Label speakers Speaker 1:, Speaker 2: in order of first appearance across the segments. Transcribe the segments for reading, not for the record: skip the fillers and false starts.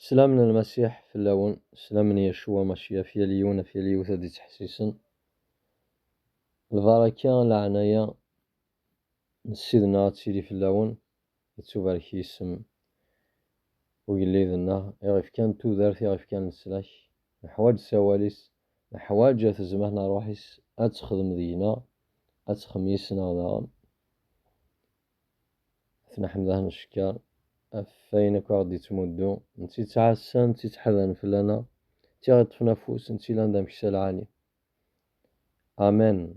Speaker 1: سلامنا المسيح في اللون، سلامنا يشوع ماشية في ليون في ليوث دي تحسيسن البركة العناية سيدنا تسيدي في اللون يتوبارك يسم ويليذنا يغف كان تودارت يغف كان نسلاك نحواج سواليس نحواج تزمهنا روحيس أتخدم دينا أتخم يسنا وداغن ثنحمدها نشكر أفينك وغدي تمدو نتي تعسن نتي تحذن فلنا تيغط في نفوس نتي لاندام كسال عالي آمين.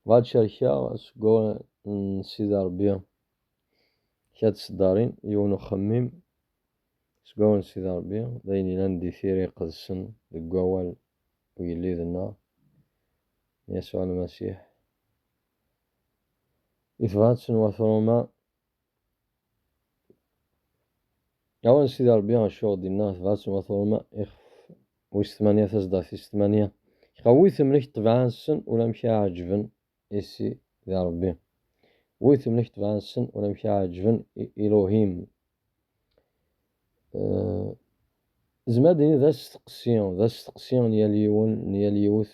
Speaker 1: بعد شركة سقو نسيد ربي كات صدارين يونو خميم سقو نسيد ربي دايني لاندي ثيري قدسن دقوال ويلي ذنا يسوع المسيح إثبات وثروما أول نسيد ربي الشغل ديالنا إثبات وثروما ويش ثمانية تصدر في ثمانية خوي ثمنك طبعا السن ولا مشي عاجبن إسي ذا ربي ويث مليح طبعا السن ولا مشي عاجبن إلوهيم زمادني ذا استقسيون نيال يوث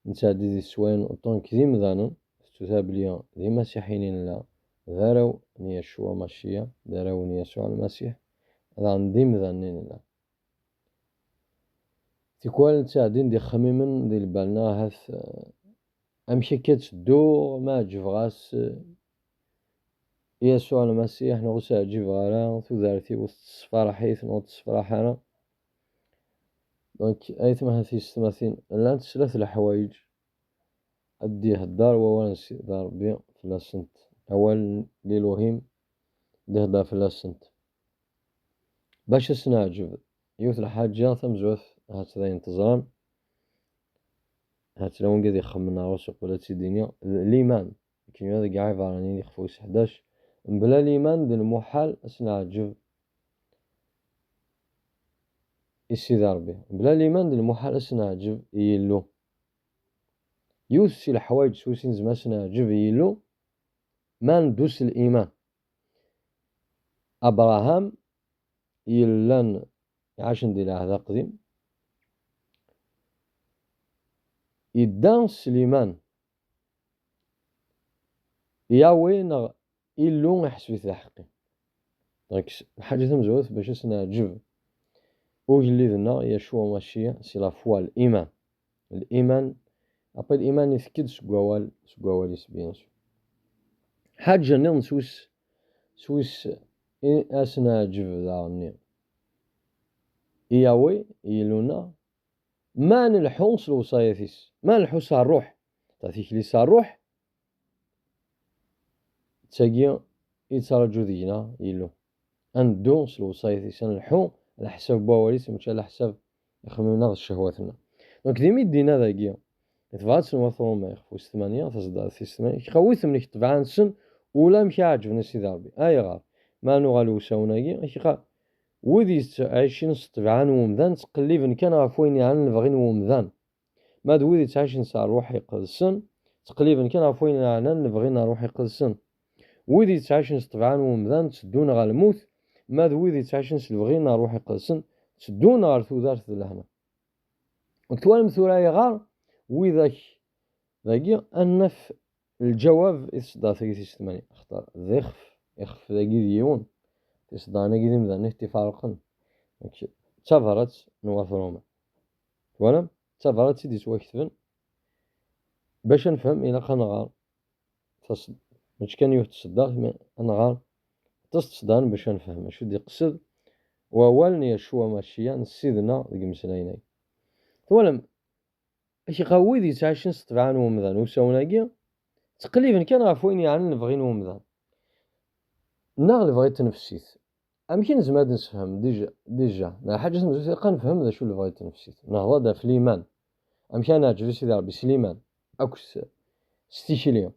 Speaker 1: نتعدي ذي سوين وطون كذي مذانن تثاب ليا ذي مسيحيين لا ذارو نيشوا ماشية ذارو نيشوا المسيح هذا عندي مذانين لا تكوال نتعدين دي خميمن دي البالنا هاث أمشي كتدو ما جفغاس يسوع المسيح نغسى جيب غالا ثوذارتي وتصفر حيث نوتصفر حانا دونك أيثما هذه الثلاثين الآن ثلاث الحوايج أديه الدار وأولا دار ربي فلاسنت أول للوهيم ده دار فلاسنت باش سنعجب يوث الحاجة ثم زوث هاتذا انتظام هات لون قد يخمنا راسق ولا تسيدينيا الإيمان كي هذا قاعد فارانين يخفوس 11 بلا الإيمان دي المحال سنعجب السيد ربي بلا الإيمان دي المحال سنعجب يلو يوث سي الحوايج سوسين زما سنعجب يلو ما ندوس الإيمان أبراهام يلان عاشن دي العهد القديم يدان سليمان ياوي إلو يحسب في حقي دونك حاجة مزوث باش سنعجب وجلدنا يشوع ماشية سي لا فوا الإيمان أبا الإيمان يثكد سقوال يسبيان حاجة نيل سويس أسنا جف ذا إياوي يلونا ما نلحونس الوصايثيس ما نلحوس الروح تعطيك لي الروح تاقيا يترجو دينا يلو أندونس الوصايثيس نلحو على حساب بواليس مش على حساب يخممنا الشهواتنا دونك ديما يدينا ذاكيا يتبعات سنوثرو ما يخفوس 8 تصدر في 8 يخويث مليك تبعان سن ولا مشي عاجبنا سيدي ربي غار ما نغالو ساوناكي يخا وذي عايشين تبعان ومذان تقليبا كان غفوين يعني نبغين ومذان ما دوذي تعيشين سا روحي قدسن تقليبا كان غفوين يعني نبغين روحي قدسن وذي تعيشين تبعان ومذان تسدون غا الموت ما دوذي تعيشين سلبغين روحي قدسن تسدون غا ثوذارت لهنا وكتوال مثوراي غار وذاك ذاكي أنف الجواب إصدار ثقيثي 8 اختار ذخف يخف ذاكي ديون تصدانا كذي مذان اتفارقا تفرت نواثروما ولا تفرت سيدي تواكتفن باش نفهم إلا خنغار مش كان يتصدق نغار تصدان باش نفهم شو دي قصد وأولني يشوى ماشيا نسيدنا ذيك مسلايناي ولم اش يقوي ذي تعيشن ستبعان ومذان وساوناكي تقريبا كان غفوين يعني نبغين ومذان ناغ بغيت نفسيت أمكن زماد نسفهم ديجا نا حاجة مزوجة قنفهم ذا شو اللي بغيت نفسيت نهضر دا في الإيمان أمكن نعجب سيدي ربي سليمان أكو ستيكيليا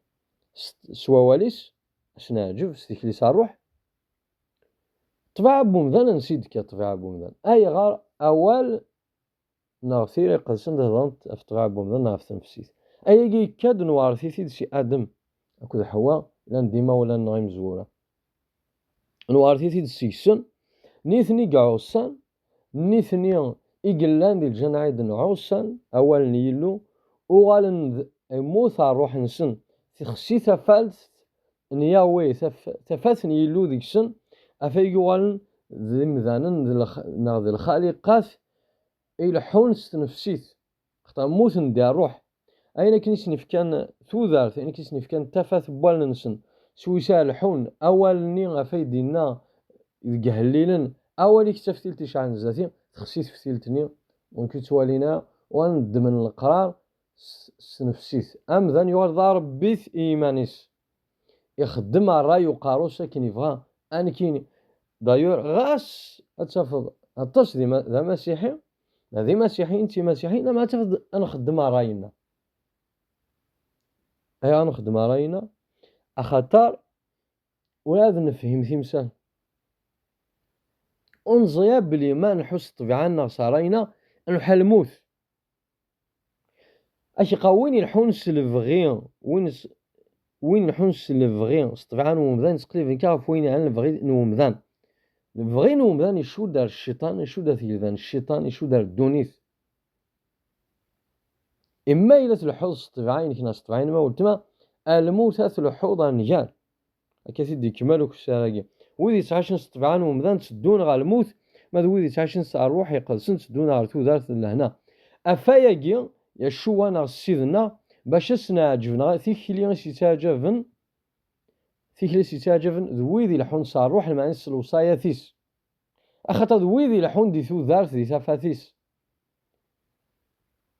Speaker 1: سواليس اش نعجب ستيكيليس الروح طبيعة بومذان نسيدك طبيعة بومذان أي غار أول نغثير قدسن دهضانت أفتغى بومذان نغث نفسيت أي كاد نوارثيثي سي آدم أكو حواء لان ديما ولا نغيم زورا نوارثيثي سيكسن نيثني قعوصان نيثني إقلان ديال الجناعيد نعوصان أولا يلو وغالن يموت الروح نسن تخسي تفالت نياوي تفاتن يلو ديك السن أفايقو غالن ذي مذانن ذي الخالقات يلحون ستنفسيت خطا موتن ديال الروح أين كنسني كان ثوذارت أين كنسني كان تفات بوال نسن سويسا لحون أولني غفايدينا يقهليلن أولي كتفتيلتي شعن زاتي تخسيت فتيلتني ونكي توالينا وندمن القرار سنفسيت أمذن يوضع ربيت إيمانيس يخدم الراي وقارو ساكن يبغى أنا كيني دايور غاس أتفض أتص ذا مسيحي هذه مسيحي أنت مسيحي لا ما تفض أنا خدم راينا أي أنا خدم راينا أخطر ولاد نفهم ثمثال أنزيا بلي ما نحس طبيعنا صارينا نحل الموت أشي قويني الحونس الفغيان وين الحونس الفغيان طبعا ومذان تقريبا كاف وين عن الفغي نومذان الفغي نومذان يشو دار الشيطان يشو دار ثيلذان الشيطان يشو دار الدونيث إما إلا تلحوظ طبعين كنا طبعين ما ولتما الموت تلحوظ النجار أكاسي دي كمالو كساراقي ويدي تعاشن طبعا ومذان تسدون غا الموت ماذا ويدي تعاشن الروح يقدسن تسدون غا تو دارت لهنا أفاياقي يشو أنا السيدنا باش سنعجبنا ثيكلي سيتعجبن ذويدي لحون صار روح المعنس الوصايا ثيس أخطا ذويدي لحون دي ثو ذارت دي تفاثيس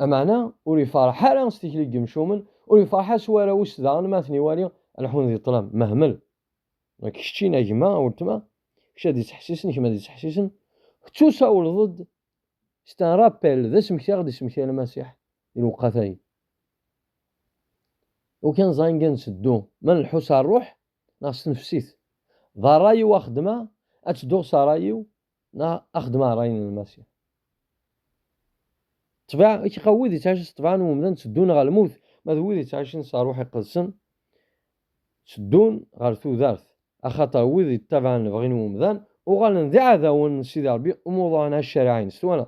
Speaker 1: أمعنا ولي فرحة لا نستيكلي قمشومن ولي فرحة سوارا وش ذان ما ثنيوالي لحون ذي طلام مهمل كشتينا جما ولتما كش هادي تحسيسن كما دي تحسيسن توسا ضد ستان رابيل ذا سمكتي غادي سمكتي المسيح الوقتين وكان زاين سدو من الحوس الروح ناقص نفسيت ذا راي واخدمه اتدو سرايو نا اخدمه راين المسيح طبعا كيقوي تعيش طبعا ومدن تسدون غا الموت ما ذوي تعيشين صاروح يقدسن تسدون غا ثو دارت اخاطر ويدي طبعا بغين ومدان وغنذع ذا ون سيدي ربي وموضوعنا الشارعين سوانا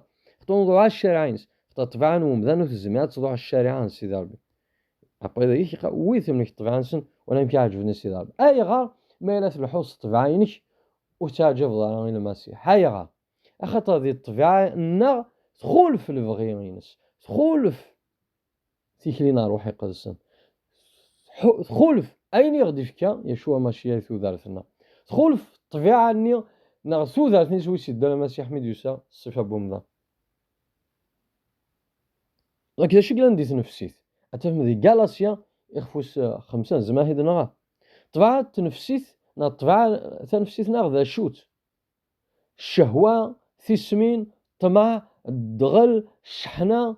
Speaker 1: موضوع الشارعين طبعا ومدان وتزميات توضوع الشارعين سيدي ربي ابغي ذا يقوي ثمنك طبعا سن وانا كيعجبني سيدي ربي اي غار ما لا الحوس طبعينك وتعجب ظاهر المسيح هاي غار اخاطر ذي الطبيعه النار تدخل في الفغيينس تدخل تيكلينا روحي قدسن تدخل أين يغدي فيك يشوى ماشي ثو دارتنا تدخل في الطبيعة أني نغسو دارتني سوي سيدا المسيح ميديوسا الصفة بومضا لكن شي قلان ديت نفسيت أتفهم ذي جالاسيا يخفوس 5 زماهد نغا طبعا تنفسيت طبعا تنفسيت نغ ذا شوت الشهوة ثسمين طمع الدغل الشحنة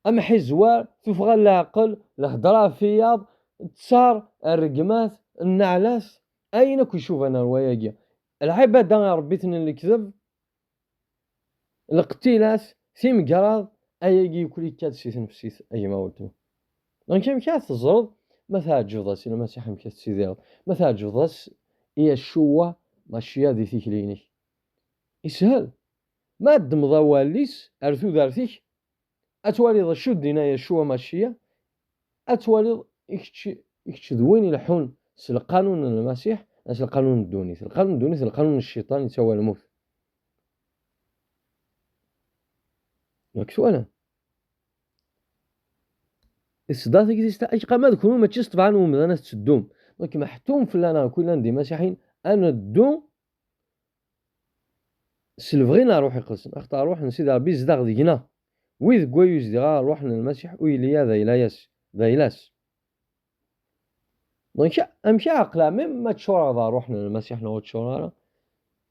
Speaker 1: أمحي زوار تفغى العقل الهضرة فياض التصار الرقمات النعلاس أين كيشوف أنا الرواية العبادة يا ربيتني الكذب الاقتلاس ثيم قراض أياكي كل كاتسيت نفسيت أي ما ولتو دونك كيما كاتزرد ما تعجبضاس إلا مسيح مكاتسيدير ما تعجبضاس هي الشوة ماشي هادي تيكلينيك يسهل ما دمضا واليس أرثو دارتيك أتوالي ذا شو دينايا شو ماشية أتوالي إكتش دوين يلحون القانون المسيح ناس القانون الدونيث القانون الدونيث القانون الشيطاني يتسوى الموت ياك سؤالا الصداقة كيستا أي قام ذكروا ما تشست طبعا ومدانا تسدوم دونك محتوم في لنا كل عندي مسيحيين أنا دو سلفغينا روحي قلسن أختار روح نسيد ربي زداغ دينا ويذ كويوز ديغا روح للمسيح ويليا ذا إلاياس ذا إلاس دونك أمشي عقلا مما تشورا ذا روحنا للمسيح نغو تشورا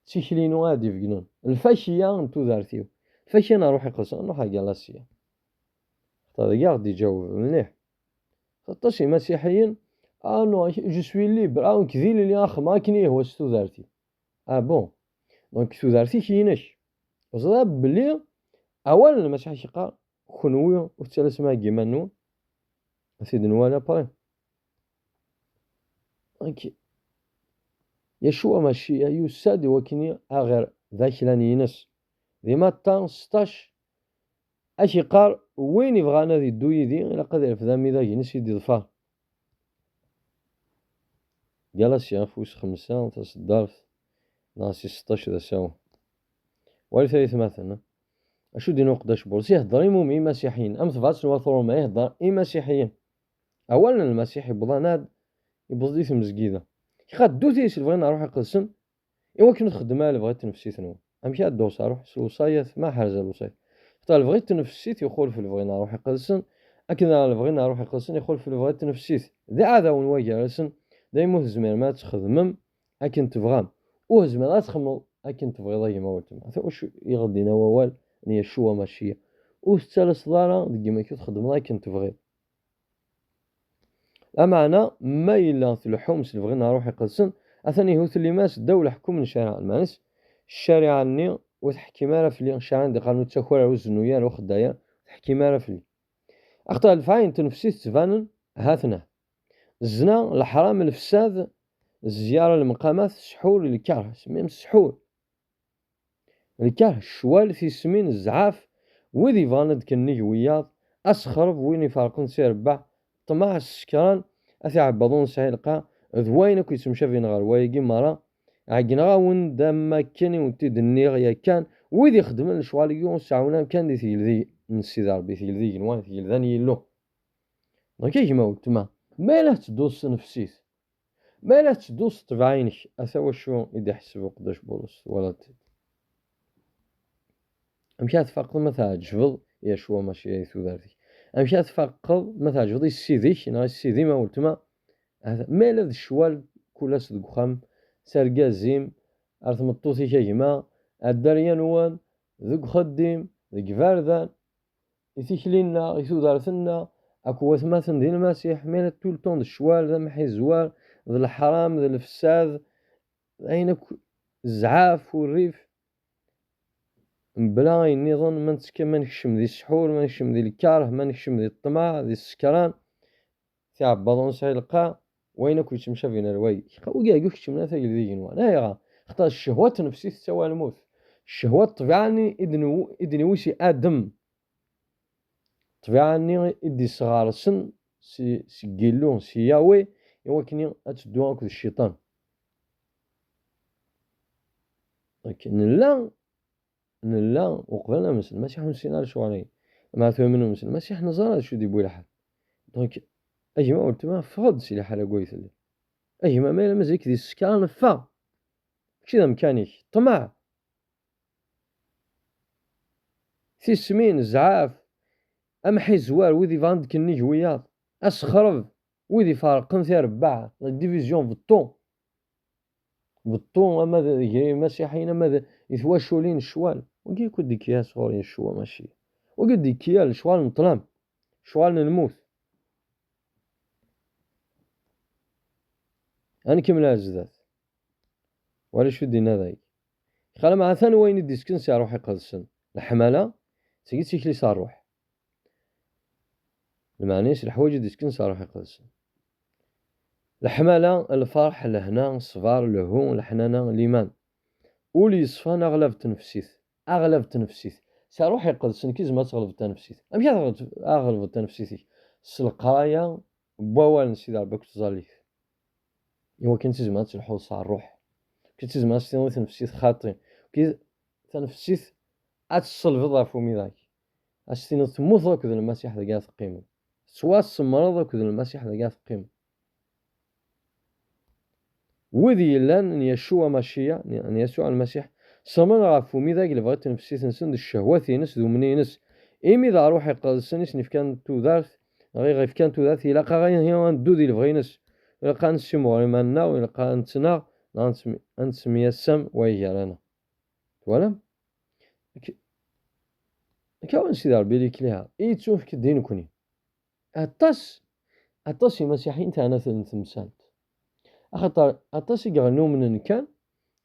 Speaker 1: تيكلينو غادي في جنون الفاشية نتو دارتيو الفاشية أنا روحي قلسن نروح جالاسيا هذا يغدي يجاوب مليح خاطرش مسيحيين نو جو سوي ليبر كذيل اللي اخ ما كني هو ستو دارتي بون دونك ستو دارتي كايناش وصاب بلي اولا المسيح قال خنويا وثلاث ما كيما سيد نوالا باي دونك يشوى ماشي يساد وكني غير ذاك لان ينس ديما تا 16 اش يقار وين يبغى انا ذي دو يدي الى قدر في ذامي ذا ينس يدي ظفار قال سي فوس 5 تصدرت ناسي 16 ذا ساو والثالث مثلا اشو دي نقداش بولس يهضر يموم اي مسيحيين ام ثبات نواثرون ما يهضر اي مسيحيين اولا المسيحي بضاناد يبوظ في مزقيده خاد دوتيس بغينا نروح يقدسن ايوا كي نخدم على بغيت نفسيت نو امشي الدوس اروح الوصايات ما حرز الوصايات حتى بغيت نفسيت يخول في بغينا نروح يقدسن اكن بغينا نروح يقدسن يخول في بغيت نفسيت ذا هذا وين واجالسن دايما زمير ما تخدمم اكن تبغام وزمير لا تخمم اكن تبغي ضي ما ولتم حتى واش يغدينا ووال ني الشوا ماشيه وستالس دارا ديما كي تخدم لكن تبغي أمعنا ما إلا في الحومس اللي بغينا نروح يقدسن أثني هو اللي ماس الدولة حكم من الشارع المانس الشارع الني وتحكي مالا في اللي الشارع عندي قانون تساكولا وزنويا وخدايا تحكي مالا في اللي أخطاء الفعين تنفسي تفانن هاثنا الزنا الحرام الفساد الزيارة للمقامات السحور الكره سميهم السحور الكره الشوال في سمين الزعاف وذي فاند كني وياض أسخرب وين يفارقون سيربع طماع السكران أثعبضون سعيلقا ذوينك يتمشى في نغار وايقي مرا عقنا وين دما كاني ونتيد النيغ يا كان ويدي يخدم الشواليون ساعونا كان دي ثيلذي نسي ربي ثيلذي نوان ثيلذاني يلو دونك كيما قلت ما لا تدوس نفسيت ما لا تدوس طبعينك أثوا شو إذا حسبوا قداش بولس ولا مشات فقط مثلا جبل يا شو ماشي ثوذارتي مشات فقط مثلا جبل السيديك نا السيدي ما قلت ما لا الشوال كولاس دك خام سرقازيم أرث مطوطي كيما الدريانوان ذك خديم ذك فاردان يثيكلينا يثودارثنا أكو مثلا دين المسيح مالا طول طون الشوال ذا محي الزوال ذا الحرام ذا الفساد أين الزعاف والريف بلا النظام ما نتكلم ما نكشم ذي السحور ما نكشم ذي الكره ما نكشم ذي الطمع ذي السكران تاع بضون سيلقى وينك يتمشى فينا الواي وكاع يكشم لا ثقيل ذي جنوان هاي اختار الشهوات النفسية تسوى الموت الشهوات طبيعاني إذن ويسي آدم طبيعاني إدي صغار سن سجلون سياوي يوكني أتدوان كذا الشيطان لكن لا وقبلنا مثل المسيح نسينا شواني ما ثمنوا مثل المسيح نزار شو دي بوي لحد دونك أجمع قلت ما فقد سي لحالة قويت لي أجمع ما مزيك ذي السكان فا كذا مكانيك طمع في السمين الزعاف أمحي زوار وذي فاند كني جوياض أسخرب وذي فارقن في ربع الديفيزيون بالطون أما ذي مسيحيين أما يثواشولين الشوال وكي كود ديكيا صغورين الشوا ماشي وقد ديكيا الشوال نطلام شوال نموت أنا كمل الزدات ولا شو دينا ذاك خلا مع ثاني وين الديسكن سيروح يقدسن الحمالة سيجي سيكلي صاروح المعنيش الحوايج الديسكن سيروح يقدسن الحمالة الفرح لهنا الصفار الهون الحنانة الإيمان ولي يصفان أغلب تنفسيت سيروح يقدسن كيز ما تغلب تنفسيت أمشي أغلب تنفسيتي القراية بوال نسيد ربك تزاليك إوا كنتي زعما تلحو صار الروح كنتي زعما تنفسيت خاطي كي تنفسيت أتصلفض فمي ذاك أشتينا تموت ذاك ذا المسيح ذا قاعد قيمة سوا السمرة ذاك ذا المسيح ذا قاعد قيمة وذي لان أن يشوع ماشية أن يسوع المسيح سمرة فمي ذاك اللي بغيت تنفسيت نسند الشهوات ينس ذو مني ينس إيمي ذا روح يقدسني سنف كان تودارث غير كان تودارث إلا قاغي هي ندودي الفغينس إلا قا نسمو غير مالنا وإلا قا نتنا نسمي السم ويجرانا ولا كاون سيدي ربي ليك ليها تشوف كدين كوني أطاس المسيحيين تاعنا تمثال أخطر أطاس يغنو من كان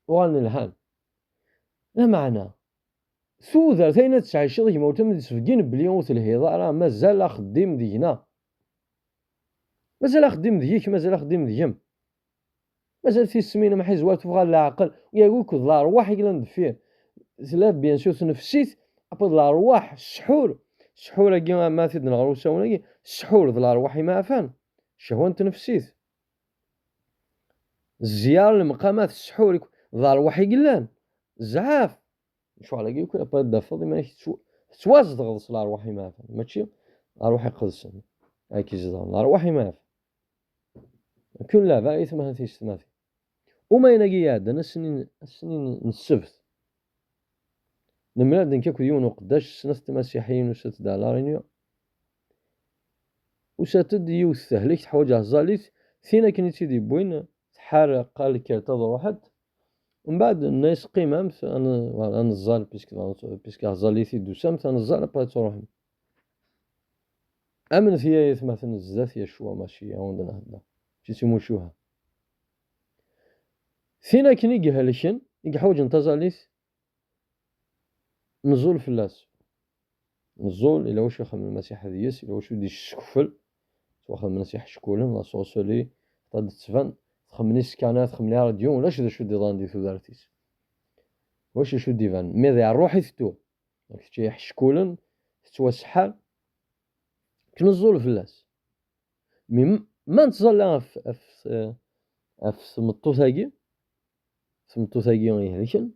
Speaker 1: وغن الهان لا معنى ثوذر ثينا تسعيشي كيما قلت من تسفقين بليون الهضاء مازال خديم دينا مازال خديم ديك مازال خديم ديهم مازال في السمينة ما حيزوار تبغى العقل ويقولك الارواح يقلا ندفيه سلاف بيان سور تنفسيت ابد الارواح السحور كي ما تد الغروسه ولا السحور د الارواح ما فان الشهوه تنفسيت الزياره لمقامات السحور د الارواح قلان زعاف شو على كي كل بدا فاضي ما تواز تغلص الارواح ما فان ماشي الارواح يقدسن هاكي زدان الارواح ما فان كل لا بايث ما هاتيش ما وما ينقي هذا السنين السبت نمراد نكاكو يون وقداش سنة المسيحيين وسات دالارينيو وساتد يوث تهليك تحوجه الزاليت ثينا كني تيدي بوين تحار قال كيرتا واحد ومن بعد الناس قيمة انا الزال بيسك الزاليتي دوسامت انا الزال بغيت تروح امن فيا مثلا الزات يا شوا ماشي عندنا هذا تيسمو شوها ثينا كني جهلشن يحوج انت زاليت نزول فلاس نزول الى واش يخدم المسيح هذيس الى واش يدي الشكفل واخا المسيح شكولن لا صوصولي طاد تسفن خمني سكانات خمني راديو ولا شو دي ضاندي في دارتيس واش شو ديفان مي ذا روحي ثتو كتي حشكولن توا سحال كنزول فلاس مي ما نتزال في سمطوثاكي سمطوثاكي يهلكن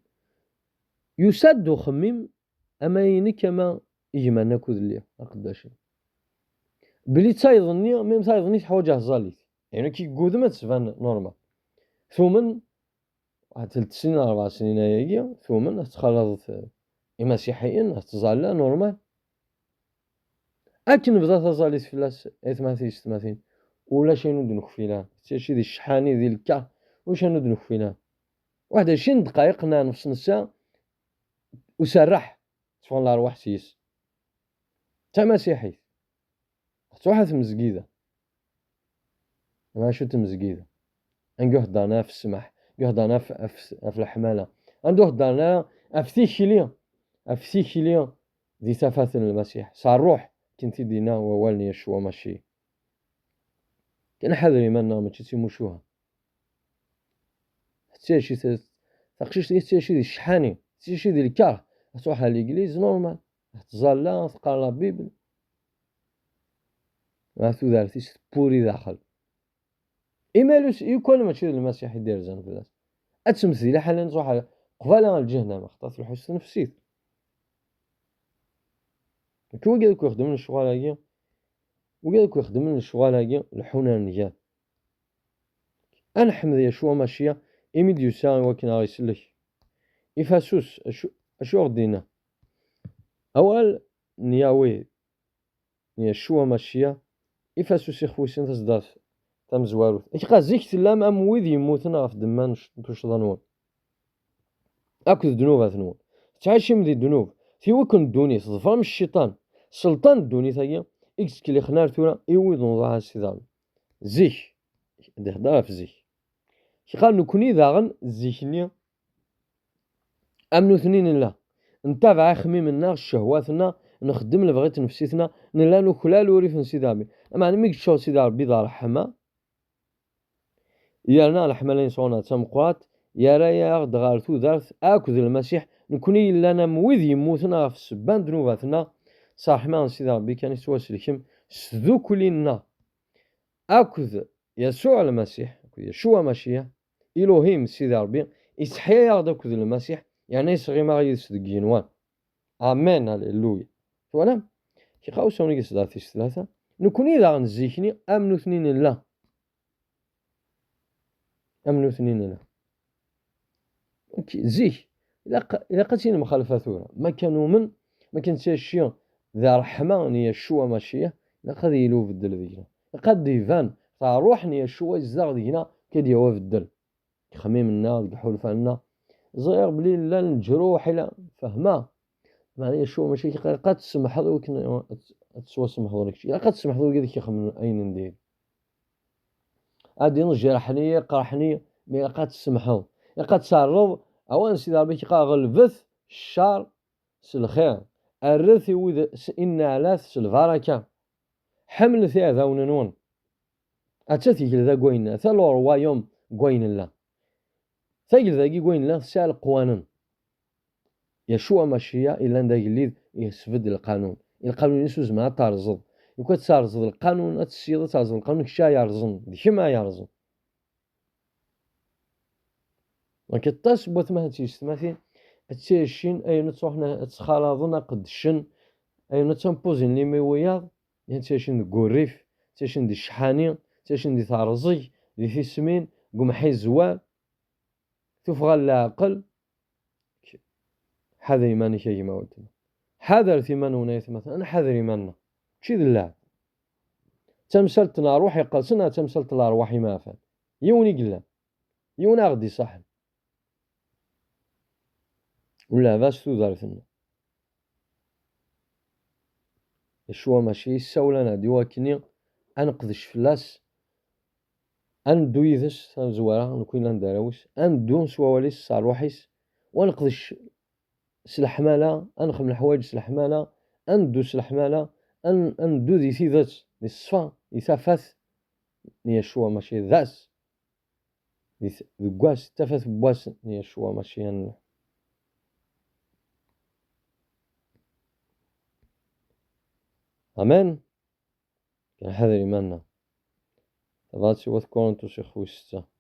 Speaker 1: يسد خميم أما كما يجمعنا كود اللي أقداشي بلي تايضني ميم تايضني تحوجه زاليت يعني كي قودمة تسفان نورمال ثم واحد 3 سنين 4 سنين هيا ثم تخلط مسيحيين تزالا نورمال أكن بدات زاليت فلاس إثماثيش ثماثين ولا شي ندنك فينا شي دي الشحاني ديال الكا واش ندنك فينا واحد 20 دقائق نفس نسا وسرح تفون الأرواح سيس تا مسيحي تروح تمزقيدة ما شو تمزقيدة نقول هدانا في السمح نقول هدانا في الحمالة عنده هدانا في سيكيليا ذي تفاث المسيح صار روح كنتي دينا ووالني يشوى ماشي كان حذري منا ما تسيموشوها حتى شي تقشيش حتى شي الشحاني حتى شي ديال الكره تروح للإجليز نورمال تزالا تقرا لا بيبل ما تودارتيش بوري داخل إيمالوس يكون ماشي المسيح يدير زين في الناس التمثيل حاليا تروح قبالة الجهنم خطات الحس نفسيت كوا قالك يخدم من الشغل هاكي وقالك يخدم من الشغل هاكي الحنانية أنا حمد شوا ماشية إيميديوسا وكنا غيسلك إفاسوس أشو غدينا أول نياوي نيا شوا ماشية إفاسوس يخويسين تصدات تمزواروت إيقا زيك تلام أم ويد يموتن غف دمان توشضانون أكو الذنوب ثنون تعاشي من ذي الذنوب تيوكن الدوني تظفر الشيطان سلطان الدوني ثايا إكس كلي خنار ثورا إيويد نضاها السيدان زيك دي هضره في زيك قال نكوني ذاغن زيكني أمنو ثنين الله نتابع خميمنا الشهواتنا نخدم لبغيت نفسيتنا نلا نخلال وريف نسيد ربي أما أنا ميك شو سيد ربي دار رحمة يانا الحملين صونا تمقرات يا رايا دغارتو دارت اكو المسيح نكوني لنا مويد يموتنا في السبان ذنوباتنا صح ما نسيد ربي كان يتوسلكم سذوك لنا اكو يسوع المسيح يشوع ماشيه الوهيم سيدي ربي يسحيا ياخذ المسيح يعني يصغي ما غيصدق جنوان امين هللويا ولا كي قاوسوني كيصداتي ثلاثه نكوني اذا غنزيكني امنو اثنين لا امنو اثنين لا زيك الا قتينا مخالفه ثوره ما كانوا من ما كان شي ذا رحمه ني الشوا ماشيه لا قد يلو بدل ذيك قد يفان فروحني الشوا الزاغ دينا كدي هو بدل خميم لنا كحول فالنا صغير بلي لا الجروح لا فهمه معناها شو ماشي قد تسمح له كنا تسوى سمح له داكشي قد تسمح له كذا كيخمم اين ندير غادي نجرحني قرحني مي قد تسمح له قد تعرض اوان سيدي ربي كيقا غلبث الشر الخير الرث وذ ان علاث البركه حمل في هذا ونون اتاتي كذا كوين ثا لو روايوم كوين لا ثقل ذاكي كوين لا سال قوانن يشوع ماشي إلا داك اللي يسفد القانون يسوز ما ترزض يكون ترزض القانون تسيض ترزض القانون كشا يرزن كما يرزن دونك الطاس بوت ما تيستماثي تيشين أي نتوحنا تخالضنا قدشن أي نتنبوزين لي ميوياض يعني تيشين كوريف تيشين دي الشحاني تيشين دي تارزي دي ثيسمين قمحي الزوال تفغى العقل حذر إيمانك يا كما قلت حذر ثمان ونايت مثلا أنا حذر إيماننا ماشي ذي اللعب تمثلت روحي قلسنا تمثلت لأرواحي ما فات يوني قلا يونا غدي صاحب ولا باش تودارثنا الشوا ماشي يساولنا ديواكني أنقذش فلاس أندو يذس زوارا نكون لانداروس أندو نسوا وليس صار روحيس ونقذش سلحمالة أنخم الحوايج سلحمالة أندو سلحمالة أندو ذي ثيذات ذي الصفا يثافث نيا الشوا ماشي ذاس ذي قواس تفث بواس نيا الشوا ماشي أمان كان حذر إيماننا تبغاتي وذكرون انتو شي خوي ستة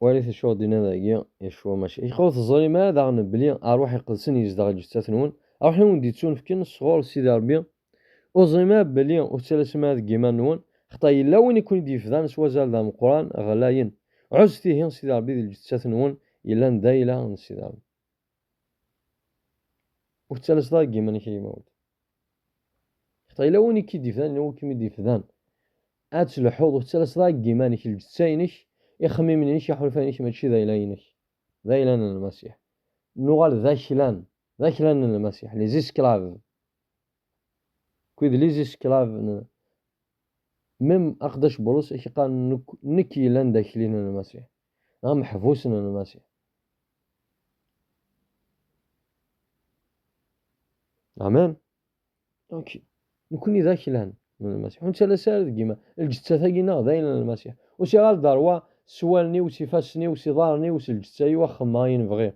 Speaker 1: وليث شو دينا ذاكيا يشوا ماشي يخوض الظلم هذا غنبلي أروح يقلسني يزدغ جثة نون أروح نون ديتون فكين الصغور سيدي ربي وظلمة بلي وثلاث ما كيما نون خطاي لا وين يكون ديفدان سوا زال ذا القرآن غلاين عزتي هين سيدي ربي ديال جثة نون إلا ندايلا سيدي ربي وثلاث ذا كيما نكي موت خطاي لا وين يكي ديفدان لا وين كيمي ديفدان أتس الحوض وثلاث ذا كيما نكي الجثة يخممنيش يحرفانيش ماشي ذايلينك ذايلان المسيح نوغال ذاكلان المسيح لي زيسكلاف كويد لي زيسكلاف ميم أقدش بولس إيش قال نكي لان داخلين المسيح محبوسين المسيح أمان أوكي نكوني ذاكلان من المسيح ونتا لا سارد كيما الجثة ثاقينا ذايلان المسيح وسي غال داروا سوالني وسي فاسني وسي ضارني وسي الجثة يوخ ما ينبغي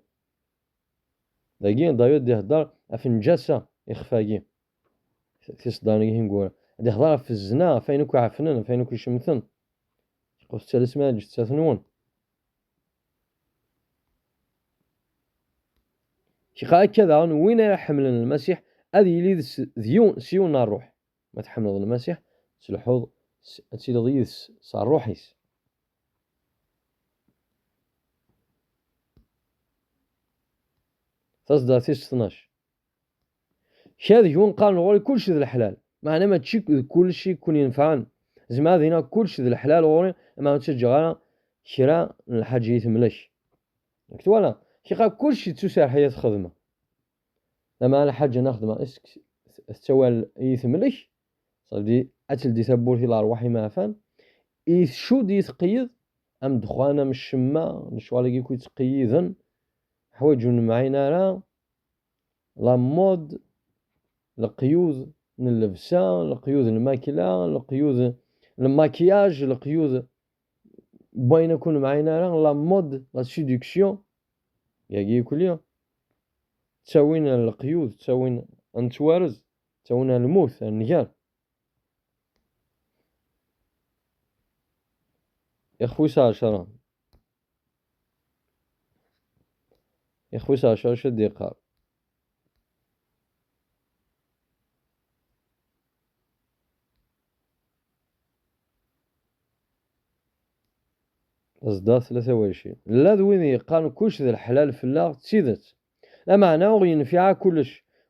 Speaker 1: داكي دايود يهدر في النجاسة يخفاكي تصداني نقول يهدر في الزنا فينك عفنن فينك يشمثن قلت ثلاث ما جثة نون شي قال كذا وين حمل المسيح هذه اللي ذيون سيون الروح ما تحمل المسيح سلحوظ تسيل ضيث صار روحيس تصدر تيس 12 شاد يكون قال غوري كلشي ذا الحلال معناه ما تشي كلشي يكون ينفعن زعما هنا كلشي ذا الحلال غوري ما تشجع انا شراء الحاجه يتملش قلت ولا كي قال كلشي تسار حياه خدمه لما انا حاجه نخدمه اسك تسوال يتملش صدي اتل دي ثبورتي الارواح ما فان شو دي تقيد ام دخوانا من الشمه نشوالي كي تقيدن حوايج معينا راه لا مود القيود من اللبسة القيود الماكلة القيود الماكياج القيود بين يكون معينا لا مود لا سيدكسيون ياكي كل تساوين القيود تساوين انتوارز تساوين الموت النجال يا خوي ساشرا يا خوي ساشرا شد يقار أصدار 23 لا ذوين يقان كلش ذا الحلال في الله تسيدت لا معنى ينفع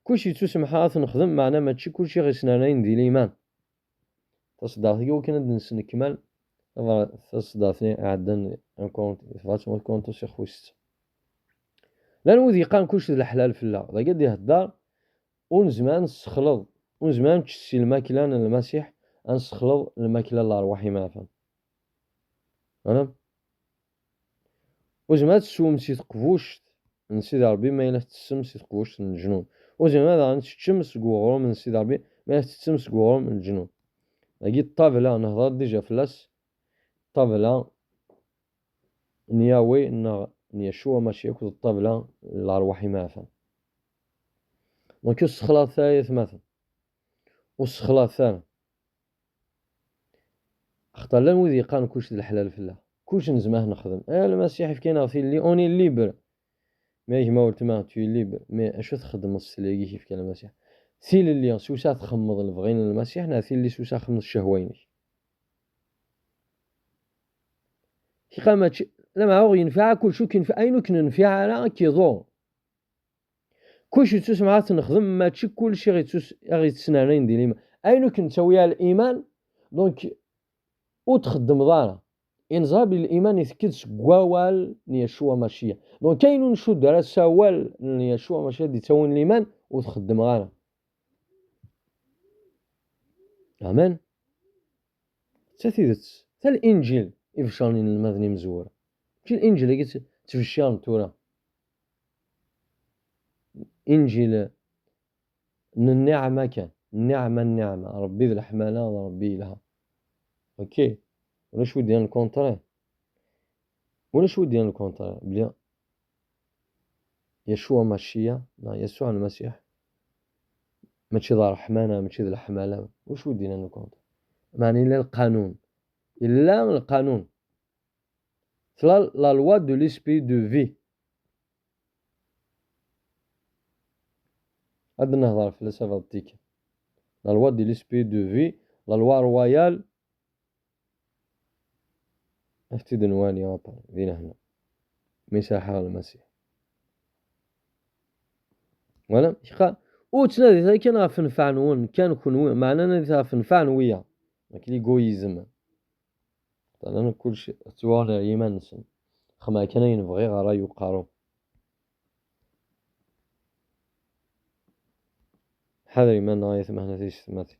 Speaker 1: كلشي تسمح نخدم معنى ما تشي كلشي غير سنانين ديال الإيمان تصدار ثقيل كنا نسن كمال تصدارتني عدن كونت إثبات ما كونت شي خويست لا نوذ يقان كلشي ذا الحلال في الله ذا قد يهدار ونزمان سخلط ونزمان تشسي الماكلة المسيح أنسخلط الماكلة الأرواحي ما فهم أنا وزعما تسوم سي تقفوش من سيدي ربي ما إلا تتسم سي تقوش من الجنون، وزعما هذا غنتشتم سكوغرو من سيدي ربي ما إلا تتسم سكوغرو من الجنون. هاكي الطابلة نهضر ديجا فلاس الطابلة نياوي نيشوا ماشي ياكل الطابلة الأرواح معافى. دونك السخلا الثالث مثلا والسخلا الثاني اختار لا نوذي قان كلشي د الحلال في الله، كلشي نزماه نخدم. المسيح كاين في اللي اوني ليبر ما كيما قلت ما تو ليبر، مي اش تخدم السلاقي كيف كان المسيح ثيل اللي سوسا تخمض البغين المسيح نا ثيل اللي سوسا خمض الشهوينك كي قامت لا ما هو ينفع كلشي كينفع اينو كننفع على كيضو كلشي تسمع تنخدم ماشي كلشي غيتسنانين ديال اينو كنتاويا الايمان دونك وتخدم ضانا انزاب الايمان يثكدش كواوال نيشوا ماشيه دونك كاينو نشد على سوال نيشوا ماشيه دي تاون الايمان وتخدم غانا امان تثيدت حتى الانجيل يفشلني المذني مزوره كي الانجيل قلت تفشيان تورا انجيل النعمه كان النعمه ربي ذي الحماله وربي لها اوكي ولا شو ديال الكونتري ولا شو ديال الكونتري بلي يشوع ماشيه يسوع المسيح ماشي ذا رحمانه ماشي ذا الحماله واش ودينا الكونتري معني الا القانون الا القانون لا لوا دو ليسبري دو في هاد نهضر في الفلسفه الديك لا لوا دو ليسبري دو في لا لوا رويال افتي دنواني دينا هنا مساحه المسيح ولا يخا وتنادي كان غنفع نون كان كون معنا نادي غنفع نويا لكن ايغويزم انا كلشي توار ايمان نسن خما كان ينبغي غير يقارو حذري من غاية مهنة تيشتماتي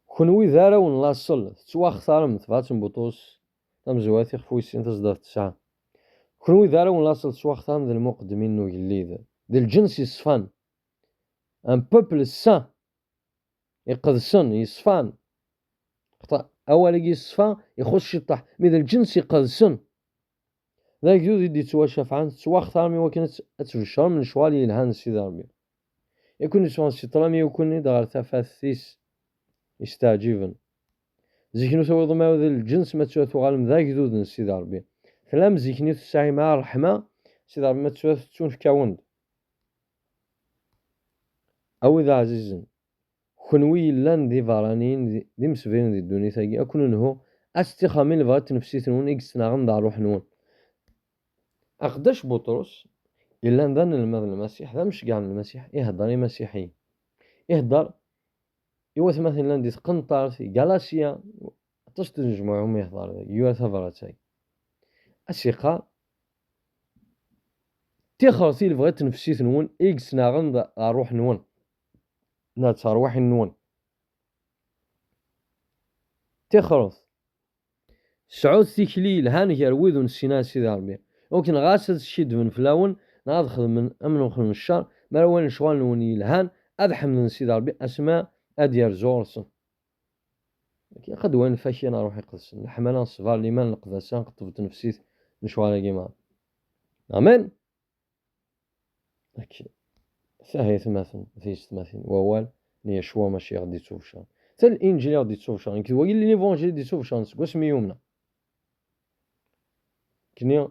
Speaker 1: كونوي ذاراون لاصل توا اختارم تفاتن بوطوس تم زواتي خفوي سين تصدر تسعة كونوي ذاراون لاصل توا اختارم ذا المقدمين نو يليد ذا الجنس يصفان ان بوبل سان يقدسن يصفان اول يصفان يخش يطيح مي ذا الجنس يقدسن ذاك جوز يدي توا شافعان توا اختارم وكانت اتفشر من شوالي الهان سيدي ربي يكون يسوان سيطرامي يكون دار تفاثيس يستعجبن زيكنو سوى ضماو ذا الجنس ما تسوى غالم ذاك ذود سيدي ربي فلام زيكني تسعي مع الرحمة سيدي ربي ما تسوى تون في كاوند او اذا عزيزن كنوي لان دي فارانين دي مسفين دي الدنيا تاقي اكون نهو استخامين لفغات نفسيتن ون اكسنا غنضع روح نون اقداش بطرس الا ندان المسيح ذا مش قاع المسيح يهضر مسيحي يهضر يوث مثلا دي تقنطر في غالاسيا تشت نجمعهم يهضر يوا ثفرتاي الثقة تيخرسي لبغات نفسيت نون اكسنا غنض روح نون نات روح نون تيخرس سعود تيكليل هاني ويذ نسينا سيدي ربي ممكن غاسد الشيد من فلاون ناض خدم من امن من الشر ما وين شوال نوني الهان اذحم من سيدي ربي اسماء ادير زورس قد وين فاشي انا روحي قدس الحملان الصفار الايمان القداسان قطبت نفسيت نشوال كيما امين هكي فهي ثماثن فيش ثماثين ووال ني شوا ماشي غادي توفشان حتى الانجيل غادي توفشان كي هو اللي ليفونجيل دي توفشان سمي يومنا كنيا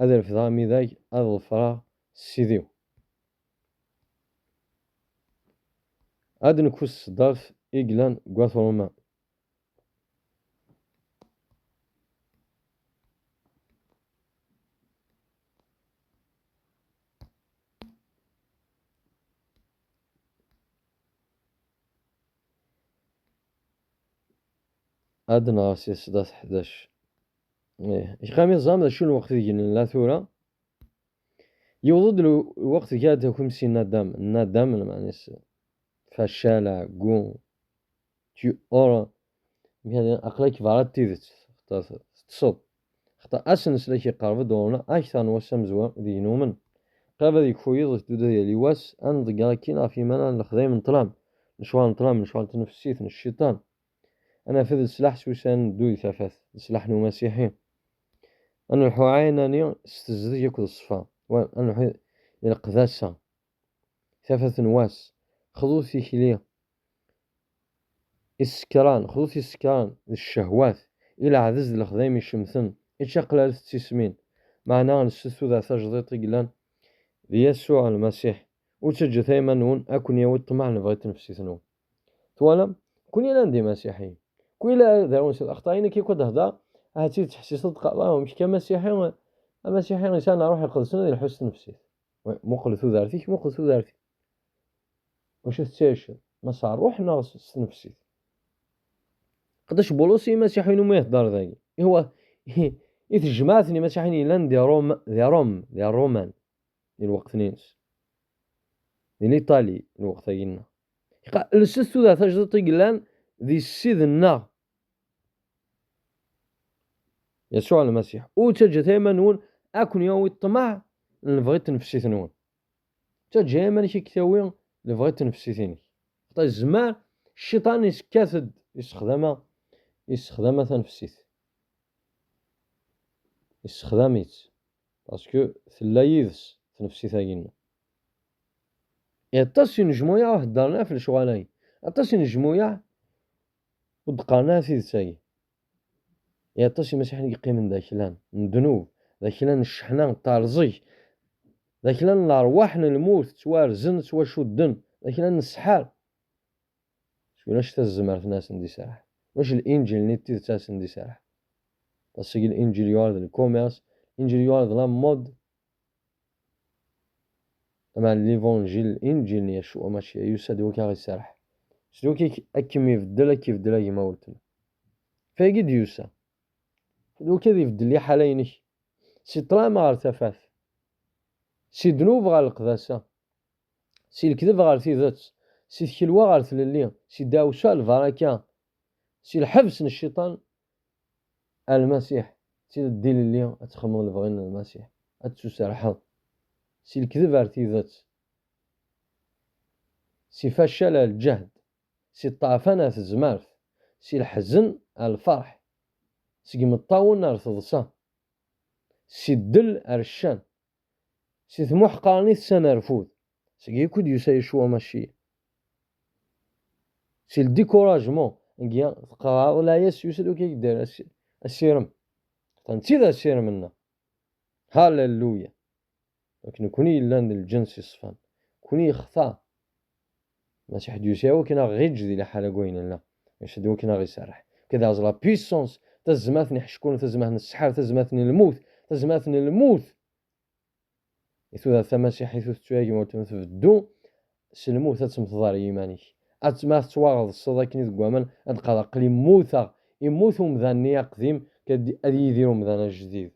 Speaker 1: هذا الفضامي ذاك هذا الفراغ سيديو هذا نكوس ضاف إيجلان غوثروما هذا ناسي سداس 11 إيش قام يزام شو الوقت يجينا لا ثورة يوضد الوقت كاد يكون سي ندم يعني فشالة قوم تي أورا يعني أقلك فارات تيذت تصد خطا أسنس لك يقرب دونا أكثر نوسم زوا ذي نومن قابل يكفويض دودا ديالي واس أنض قاكينا في منا نخدم نطلام نشوان تنفسيت الشيطان أنا في السلاح سوسان دوي ثافث السلاح نو مسيحي أنا الحوعيناني استزدي ياكل الصفا أنا القذاسة ثافث نواس خذوثي كليه السكران خذوثي السكران الشهوات إلى عدز الخدايم الشمثن إتشاقل تسمين معنا نستثو ذا تجديط قلان ليسوع المسيح وتسجد ثيما نون أكون يود طمع نبغيت نفسي ثنو توالم كون إلا ندي مسيحي كون إلا دارون سيد أخطائنا كي كود هدا هاتي تحسي صدق الله مش كمسيحي المسيحي إنسان أروح يقدسنا ديال الحسن نفسي مقلثو ذاتيك مقلثو ذاتي واش تساشر ما صار روح ناقص نفسي قداش بولوسي مسيحي نو ما يهدر ذاك هو يتجمعتني مسيحيين لان دي رومان الوقت نينس ديال ايطالي الوقت هاينا السيستو ذا تجد قلان ذي السيدنا يسوع المسيح وتجد هيما نون اكون يوم الطمع لبغيت نفسي نون تجد هيما شي كتاوي لبغيت نفسي ثاني حتى الزمان الشيطان يسكاسد يستخدم تنفسيت يستخدميت باسكو ثلا يدس تنفسي ثاقينا يعطاس نجمويا وهدرنا في الشغالين عطاس نجمويا ودقرنا في ذاتي يعطاس مسيحي يقيم من داخلان ندنوب داخلان الشحنان طارزي داخلان الارواح الموت توارزن تواشدن داخلان السحار شكون اش تزمر في ناس ندي ساح واش الانجيل نيتي تاس ندي ساح باسكو الانجيل يوارد الكوميرس الانجيل يوارد لا مود مع ليفونجيل الانجيل يشوع ماشي يسد وكا غير سرح شنو كيف يبدل كيما قلت فايقد يوسا دوكا يبدل لي حالينك سي طلامة غير تفاف سي ذنوب غير القداسة سي الكذب غير تيذات سي الكلوة غير تللي سي داوشا البركة سي الحبس الشيطان المسيح سي الدين اللي تخمم البغين المسيح اتسرحا سي الكذب غير تيذات سي فشل الجهد سي الطعفنة في الزمارث سي الحزن الفرح سي مطاون ارتضصا سي الدل ارشان سي ثموح قرني السنة رفوذ سي يكود يساي شو ماشي سي الديكوراجمون نجي تقرا لا يسدو كي يدير السيرم تنتي ذا السيرم منا هاليلويا لكن كوني لان الجنس يصفان كوني يخطا ماشي حد يساوي كنا غير جدي لحاله كوين لا ماشي دو كنا غير سرح كذا لا بيسونس تزماتني حشكون تزماتني السحر تزماتني الموت يثو ذا مسيحي ثو تواجي موتم في الدو سلمو تتمثضار يمانيك أتما تواغض الصدا كني ذقوامان أدقى قلي يموثو مذاني قديم كدي أدي يديرو مذانا جديد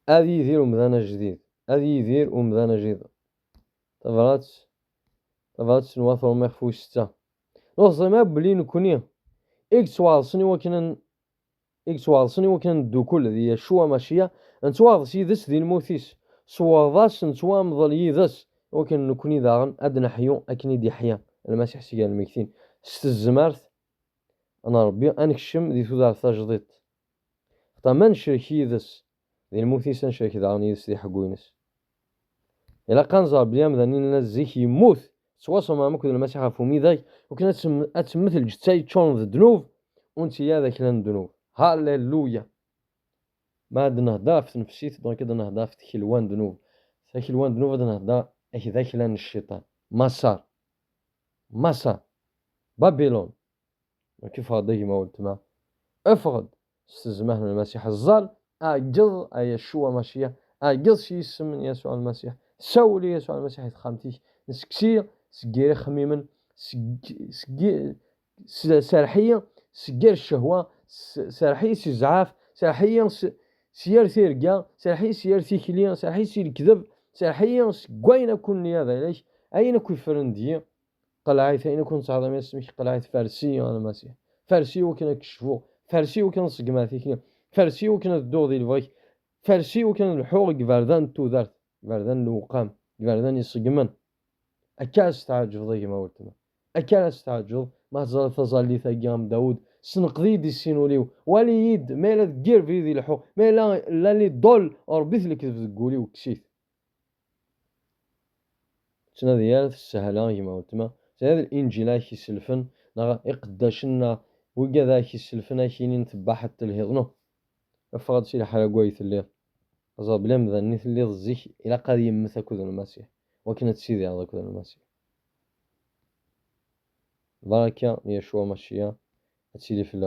Speaker 1: أدي يديرو مذانا جديد تفرات نواثر مخفو ستة نوصل ما بلي نكوني إكس واضصني وكان دوكل ذي شوى ماشية نتواض سيدس ذي الموثيس صواضاس نتوامض يدس وكان نكوني ذاغن أدنى حيو أكني دي حيا المسيح سيقال المكتين ستزمارت أنا ربي أنكشم ذي ثودار تجديد خطا ما نشرك يدس ذي الموثيس نشرك ذاغن يدس ذي حقوينس إلا قنزر بليام ذانين نزيك يموت سواصل ما ممكن المسيح فومي ذاك وكان أتمثل جتاي تشون الذنوب وانت يا ذاك لان الذنوب هاليلويا ما عاد نهضر في نفسيت دونك هذا نهضر في كيلوان ذنوب كيلوان ذنوب هذا نهضر ذاك لان الشيطان مسار بابلون كيف هذا كيما قلت ما افرض استزماه المسيح الزال اجل يشوع ماشيه اجل شي اسم يسوع المسيح سولي يسوع المسيح يتخامتيك نسكسير سكير خميما سرحيه سكير الشهوه سرحيه سزعاف سرحيه سير ثيرقا سرحيه سير ثيكليا سرحيه سير الكذب سرحيه كوين كون هذا ليش اين كوي فرندي قلعة فإن كنت عظيم اسمك قلعة فارسي أنا المسيح فارسي وكنا كشفو فارسي وكنا صقماتي فارسي وكنا الدوغ ديال الفايك فارسي وكنا الحوغ كبردان تودارت كبردان الوقام كبردان يصقمن أكا استعجب ضيق ما ولتما أكا استعجب ما تزال تظلي ثقام داود سنقضي دي السينوليو وليد ما لا تقير في ذي الحو ما لا لي دول ربيت لك تقولي وكشيت شنا ديال السهلة كيما قلتما هذا الإنجيل كيسلفن إقداشنا وكذا كيسلفنا كاينين تبع حتى الهضنو فقط شي حاجة كويس اللي أصاب بلا مذني اللي الزيك إلى قد يمثل كذا المسيح وكنا تسيدي على كذا المسيح بركة يشوع مشيا تسيدي في الله.